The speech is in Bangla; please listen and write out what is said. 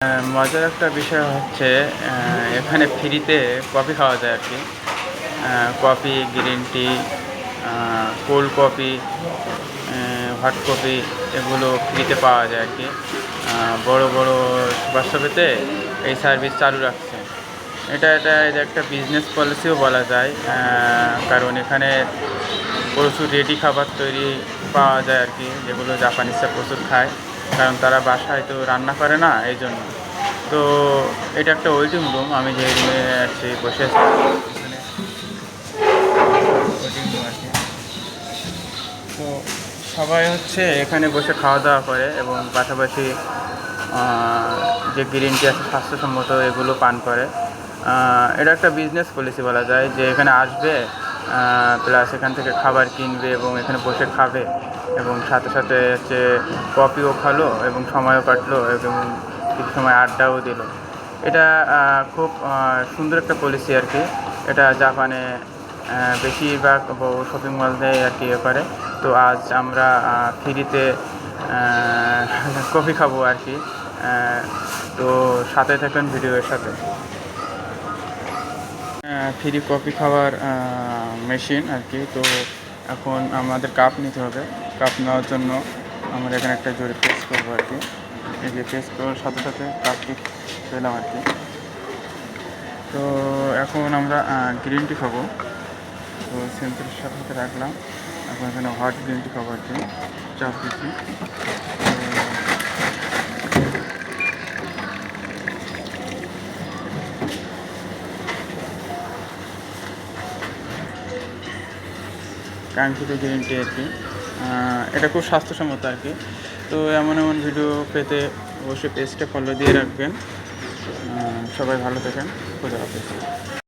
মজার একটা বিষয় হচ্ছে এখানে ফ্রিতে কফি খাওয়া যায় আরকি। Coffee, green tea, cold coffee, hot coffee এগুলো ফ্রিতে পাওয়া যায় আরকি। বড়, বড় সুপার শপেতে এই সার্ভিস চালু রাখছে। এটা একটা বিজনেস পলিসিও বলা যায়। কারণ এখানে প্রচুর রেডি খাবার তৈরি পাওয়া যায় আরকি, যেগুলো জাপানিজরা প্রচুর খায়। কারণ তারা বাসায় তো রান্না করে না এইজন্য। তো এটা একটা ওয়েটিং রুম। আমি যে রুমে আছি বসে আছি এখানে ওয়েটিং রুম আরকি। তো সবাই হচ্ছে এখানে বসে খাওয়া-দাওয়া করে এবং পাশাপাশি যে গ্রিন টি আছে স্বাস্থ্যসম্মত এগুলো পান করে। এটা একটা বিজনেস পলিসি বলা যায় যে এখানে আসবে, প্লাস এখান থেকে খাবার কিনবে এবং এখানে বসে খাবে এবং সাথে সাথে হচ্ছে কফিও খালো এবং সময়ও কাটলো এবং কিছু সময় আড্ডাও দিল। এটা খুব সুন্দর একটা পলিসি আরকি। এটা জাপানে বেশিরভাগ শপিং মলে আরকি ইয়ে করে। তো আজ আমরা ফ্রিতে কফি খাবো আরকি। তো সাথে থাকুন ভিডিওর সাথে। ফ্রি কফি খাওয়ার মেশিন আরকি। তো এখন আমাদের কাপ নিতে হবে। কাপ নেওয়ার জন্য আমরা এখানে একটা জোরে প্রেস করবো আরকি। এই যে প্রেস করার সাথে সাথে কাপটি পেলাম আরকি। তো এখন আমরা গ্রিন টি খাবো। তো সেন্টারের সাথে সাথে রাখলাম। এখন এখানে হট গ্রিন টি খাবো আরকি, চাপ দিচ্ছি। কাঙ্ক্ষিত গ্রিন টি আরকি। এটা খুব স্বাস্থ্যসম্মত আরকি। তো এমন ভিডিও পেতে অবশ্যই পেজটা ফলো দিয়ে রাখবেন। সবাই ভালো থাকেন। খোদা হাফেজ।